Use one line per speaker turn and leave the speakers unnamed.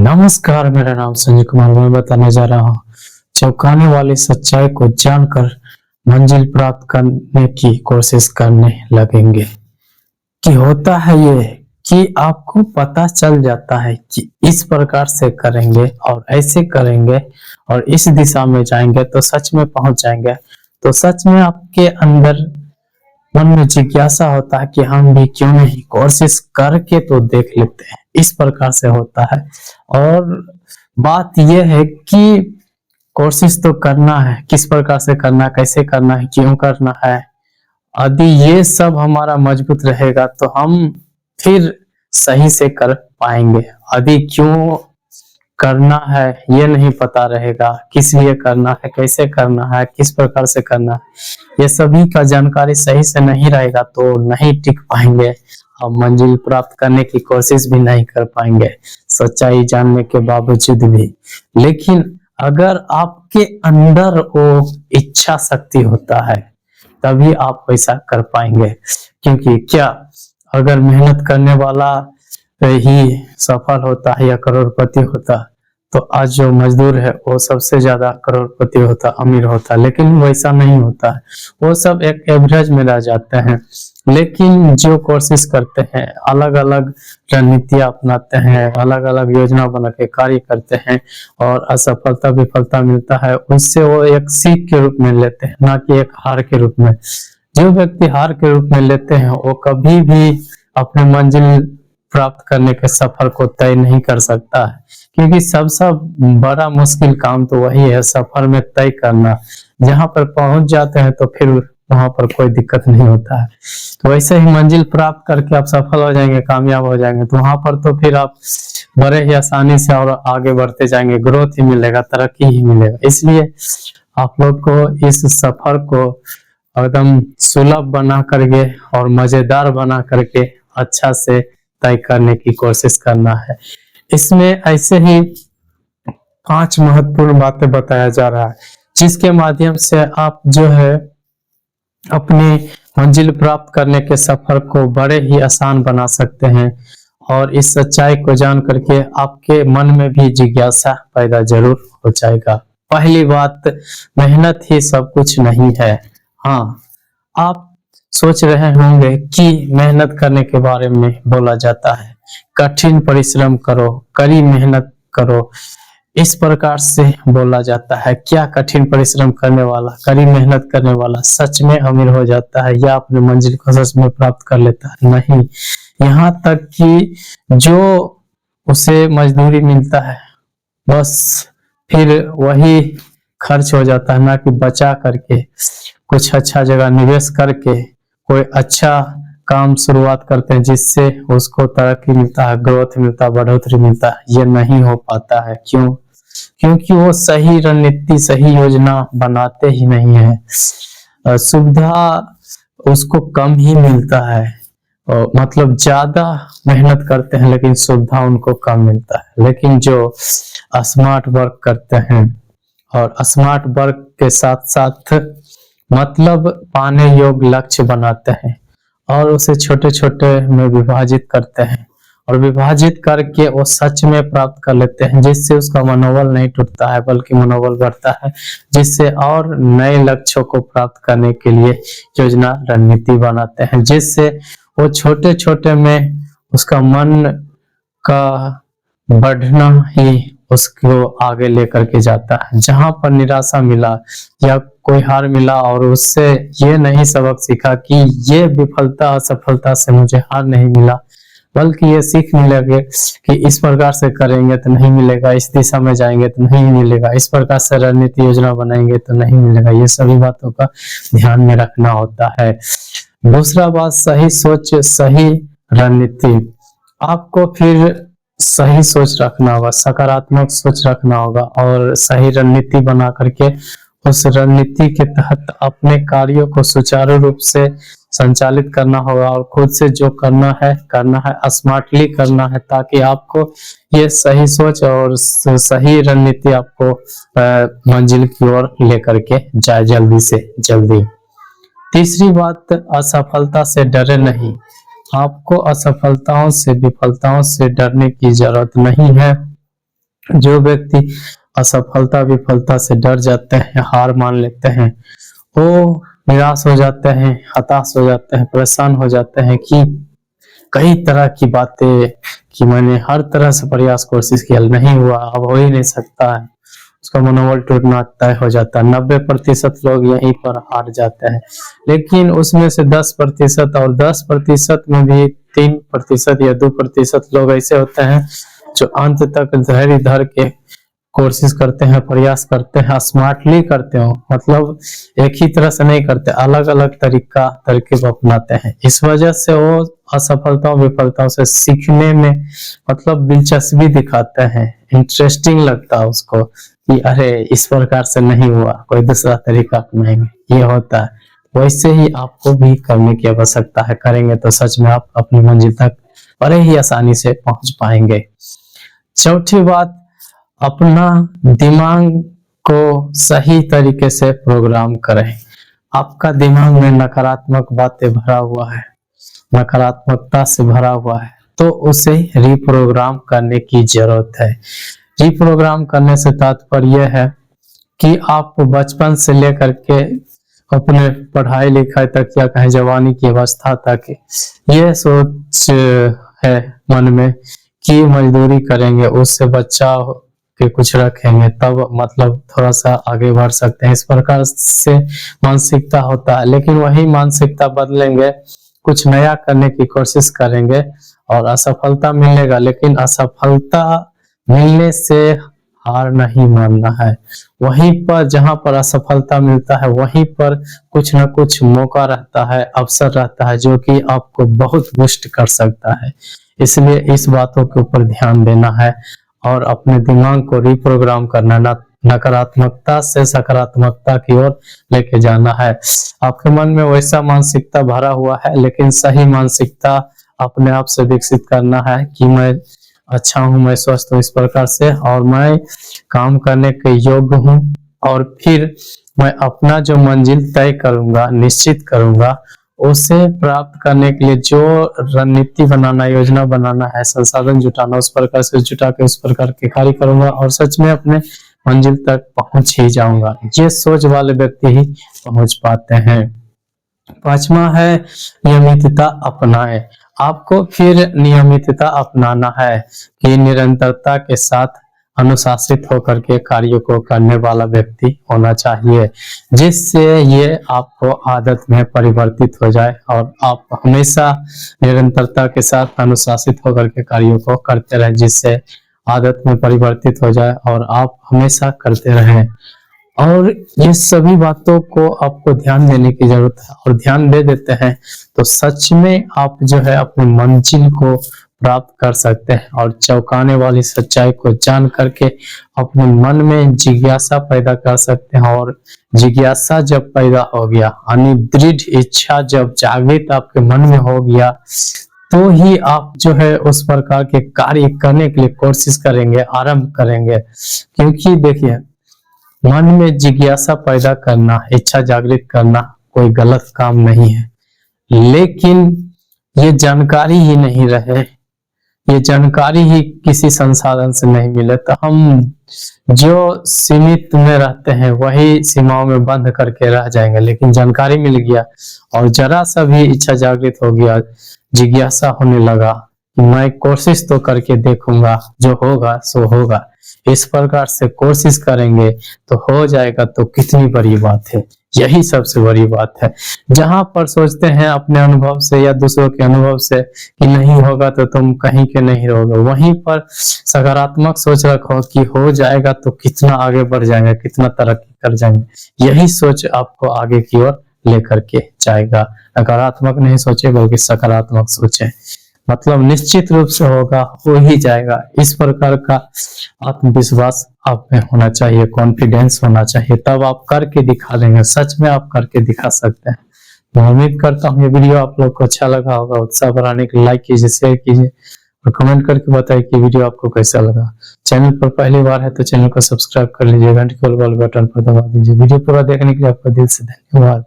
नमस्कार, मेरा नाम संजय कुमार। मैं बताने जा रहा हूँ चौंकाने वाली सच्चाई को जानकर मंजिल प्राप्त करने की कोशिश करने लगेंगे। कि होता है ये कि आपको पता चल जाता है कि इस प्रकार से करेंगे और ऐसे करेंगे और इस दिशा में जाएंगे तो सच में पहुंच जाएंगे। तो सच में आपके अंदर मन में जिज्ञासा होता है कि हम भी क्यों नहीं कोशिश करके तो देख लेते हैं। इस प्रकार से होता है। और बात यह है कि कोशिश तो करना है, किस प्रकार से करना है, कैसे करना है, क्यों करना है। यदि ये सब हमारा मजबूत रहेगा तो हम फिर सही से कर पाएंगे। यदि क्यों करना है ये नहीं पता रहेगा, किस लिए करना है, कैसे करना है, किस प्रकार से करना है, ये सभी का जानकारी सही से नहीं रहेगा तो नहीं टिक पाएंगे और मंजिल प्राप्त करने की कोशिश भी नहीं कर पाएंगे, सच्चाई जानने के बावजूद भी। लेकिन अगर आपके अंदर वो इच्छा शक्ति होता है तभी आप वैसा कर पाएंगे। क्योंकि क्या अगर मेहनत करने वाला ही सफल होता है या करोड़पति होता तो आज जो मजदूर है वो सबसे ज्यादा करोड़पति होता, अमीर होता। लेकिन वैसा नहीं होता है, वो सब एक एवरेज में रह जाते हैं। लेकिन जो कोशिश करते हैं, अलग अलग रणनीतियां अपनाते हैं, अलग अलग योजना बना के कार्य करते हैं और असफलता विफलता मिलता है, उससे वो एक सीख के रूप में लेते हैं, ना कि एक हार के रूप में। जो व्यक्ति हार के रूप में लेते हैं वो कभी भी अपने मंजिल प्राप्त करने के सफर को तय नहीं कर सकता है। क्योंकि सबसे बड़ा मुश्किल काम तो वही है, सफर में तय करना। जहां पर पहुंच जाते हैं तो फिर वहां पर कोई दिक्कत नहीं होता है। तो वैसे ही मंजिल प्राप्त करके आप सफल हो जाएंगे, कामयाब हो जाएंगे, तो वहां पर तो फिर आप बड़े ही आसानी से और आगे बढ़ते जाएंगे, ग्रोथ ही मिलेगा, तरक्की ही मिलेगा। इसलिए आप लोग को इस सफर को एकदम सुलभ बना करके और मजेदार बना करके अच्छा से तय करने की कोशिश करना है। इसमें ऐसे ही 5 महत्वपूर्ण बातें बताया जा रहा है जिसके माध्यम से आप जो है अपनी मंजिल प्राप्त करने के सफर को बड़े ही आसान बना सकते हैं। और इस सच्चाई को जान करके आपके मन में भी जिज्ञासा पैदा जरूर हो जाएगा। पहली बात, मेहनत ही सब कुछ नहीं है। हाँ, आप सोच रहे होंगे कि मेहनत करने के बारे में बोला जाता है, कठिन परिश्रम करो, कड़ी मेहनत करो, इस प्रकार से बोला जाता है। क्या कठिन परिश्रम करने वाला, कड़ी मेहनत करने वाला सच में अमीर हो जाता है या अपने मंजिल को सच में प्राप्त कर लेता है? नहीं। यहाँ तक कि जो उसे मजदूरी मिलता है बस फिर वही खर्च हो जाता है, ना कि बचा करके कुछ अच्छा जगह निवेश करके कोई अच्छा काम शुरुआत करते हैं जिससे उसको तरक्की मिलता है, ग्रोथ मिलता है, बढ़ोतरी मिलता है। ये नहीं हो पाता है। क्यों? क्योंकि वो सही रणनीति, सही योजना बनाते ही नहीं है। सुविधा उसको कम ही मिलता है, मतलब ज्यादा मेहनत करते हैं लेकिन सुविधा उनको कम मिलता है। लेकिन जो स्मार्ट वर्क करते हैं और स्मार्ट वर्क के साथ साथ मतलब पाने योग्य लक्ष्य बनाते हैं और उसे छोटे छोटे में विभाजित करते हैं और विभाजित करके वो सच में प्राप्त कर लेते हैं, जिससे उसका मनोबल नहीं टूटता है बल्कि मनोबल बढ़ता है, जिससे और नए लक्ष्यों को प्राप्त करने के लिए योजना रणनीति बनाते हैं, जिससे वो छोटे छोटे में उसका मन का बढ़ना ही उसको आगे लेकर के जाता है। जहां पर निराशा मिला या कोई हार मिला और उससे ये नहीं सबक सीखा कि ये विफलता असफलता से मुझे हार नहीं मिला, बल्कि ये सीख मिलेगी कि इस प्रकार से करेंगे तो नहीं मिलेगा, इस दिशा में जाएंगे तो नहीं मिलेगा, इस प्रकार से रणनीति योजना बनाएंगे तो नहीं मिलेगा। ये सभी बातों का ध्यान में रखना होता है। दूसरा बात, सही सोच, सही रणनीति। आपको फिर सही सोच रखना होगा, सकारात्मक सोच रखना होगा और सही रणनीति बना करके उस रणनीति के तहत अपने कार्यों को सुचारू रूप से संचालित करना होगा और खुद से जो करना है स्मार्टली करना है, ताकि आपको ये सही सोच और सही रणनीति आपको मंजिल की ओर लेकर के जाए जल्दी से जल्दी। तीसरी बात, असफलता से डरे नहीं। आपको असफलताओं से, विफलताओं से डरने की जरूरत नहीं है। जो व्यक्ति असफलता विफलता से डर जाते हैं, हार मान लेते हैं, वो निराश हो जाते हैं, हताश हो जाते हैं, परेशान हो जाते हैं कि कई तरह की बातें कि मैंने हर तरह से प्रयास कोशिश किया, नहीं हुआ, अब हो ही नहीं सकता है, उसका मनोबल टूटना तय हो जाता है। 90% लोग यहीं पर हार जाते हैं। लेकिन उसमें से 10% और 10% में भी 3% या 2% लोग ऐसे होते हैं जो अंत तक धैर्य धर के कोशिश करते हैं, प्रयास करते हैं, स्मार्टली करते हो, मतलब एक ही तरह से नहीं करते, अलग अलग तरकीब अपनाते हैं। इस वजह से वो असफलताओं विफलताओं से सीखने में मतलब दिलचस्पी दिखाते हैं, इंटरेस्टिंग लगता है उसको कि अरे इस प्रकार से नहीं हुआ, कोई दूसरा तरीका अपनाएंगे, ये होता है। वैसे ही आपको भी करने की आवश्यकता है, करेंगे तो सच में आप अपनी मंजिल तक बड़े ही आसानी से पहुंच पाएंगे। चौथी बात, अपना दिमाग को सही तरीके से प्रोग्राम करें। आपका दिमाग में नकारात्मक बातें भरा हुआ है, नकारात्मकता से भरा हुआ है, तो उसे रिप्रोग्राम करने की जरूरत है। रिप्रोग्राम करने से तात्पर्य है कि आप बचपन से लेकर के अपने पढ़ाई लिखाई तक या कहीं जवानी की अवस्था तक ये सोच है मन में कि मजदूरी करेंगे, उससे बच्चा के कुछ रखेंगे, तब मतलब थोड़ा सा आगे बढ़ सकते हैं, इस प्रकार से मानसिकता होता है। लेकिन वही मानसिकता बदलेंगे, कुछ नया करने की कोशिश करेंगे और असफलता मिलेगा, लेकिन असफलता मिलने से हार नहीं मानना है। वहीं पर जहां पर असफलता मिलता है वहीं पर कुछ ना कुछ मौका रहता है, अवसर रहता है, जो कि आपको बहुत बूस्ट कर सकता है। इसलिए इस बातों के ऊपर ध्यान देना है और अपने दिमाग को रिप्रोग्राम करना, नकारात्मकता से सकारात्मकता की ओर लेके जाना है। आपके मन में वैसा मानसिकता भरा हुआ है, लेकिन सही मानसिकता अपने आप से विकसित करना है कि मैं अच्छा हूँ, मैं स्वस्थ हूँ इस प्रकार से, और मैं काम करने के योग्य हूँ, और फिर मैं अपना जो मंजिल तय करूंगा, निश्चित करूंगा, उसे प्राप्त करने के लिए जो रणनीति बनाना, योजना बनाना है, संसाधन जुटाना, उस प्रकार से जुटा के उस प्रकार के कार्य करूंगा और सच में अपने मंजिल तक पहुंच ही जाऊंगा। ये सोच वाले व्यक्ति ही पहुंच पाते हैं। पांचवा है नियमितता अपनाएं। आपको फिर नियमितता अपनाना है कि निरंतरता के साथ अनुशासित होकर के कार्यों को करने वाला व्यक्ति होना चाहिए, जिससे ये आपको आदत में परिवर्तित हो जाए और आप हमेशा निरंतरता के साथ अनुशासित होकर के कार्यों को करते रहें, जिससे आदत में परिवर्तित हो जाए और आप हमेशा करते रहें। और ये सभी बातों को आपको ध्यान देने की जरूरत है, और ध्यान दे देते हैं तो सच में आप जो है अपने मंजिल को प्राप्त कर सकते हैं। और चौंकाने वाली सच्चाई को जान करके अपने मन में जिज्ञासा पैदा कर सकते हैं, और जिज्ञासा जब पैदा हो गया, यानी दृढ़ इच्छा जब जागृत आपके मन में हो गया, तो ही आप जो है उस प्रकार के कार्य करने के लिए कोशिश करेंगे, आरंभ करेंगे। क्योंकि देखिए, मन में जिज्ञासा पैदा करना, इच्छा जागृत करना कोई गलत काम नहीं है, लेकिन ये जानकारी ही नहीं रहे, ये जानकारी ही किसी संसाधन से नहीं मिले, तो हम जो सीमित में रहते हैं वही सीमाओं में बंद करके रह जाएंगे। लेकिन जानकारी मिल गया और जरा सा भी इच्छा जागृत हो गया, जिज्ञासा होने लगा कि मैं कोशिश तो करके देखूंगा, जो होगा सो होगा, इस प्रकार से कोशिश करेंगे तो हो जाएगा, तो कितनी बड़ी बात है। यही सबसे बड़ी बात है। जहां पर सोचते हैं अपने अनुभव से या दूसरों के अनुभव से कि नहीं होगा तो तुम कहीं के नहीं रहोगे, वहीं पर सकारात्मक सोच रखो कि हो जाएगा तो कितना आगे बढ़ जाएंगे, कितना तरक्की कर जाएंगे। यही सोच आपको आगे की ओर लेकर के जाएगा। नकारात्मक नहीं सोचे बल्कि सकारात्मक सोचे, मतलब निश्चित रूप से होगा, हो ही जाएगा। इस प्रकार का आत्मविश्वास आप में होना चाहिए, कॉन्फिडेंस होना चाहिए, तब आप करके दिखा देंगे। सच में आप करके दिखा सकते हैं। मैं उम्मीद करता हूँ ये वीडियो आप लोग को अच्छा लगा होगा। उत्साह बढ़ाने के लिए लाइक कीजिए, शेयर कीजिए और कमेंट करके बताइए कि वीडियो आपको कैसा लगा। चैनल पर पहली बार है तो चैनल को सब्सक्राइब कर लीजिए, घंटी को बटन पर दबा दीजिए। वीडियो पूरा देखने के लिए आपका दिल से धन्यवाद।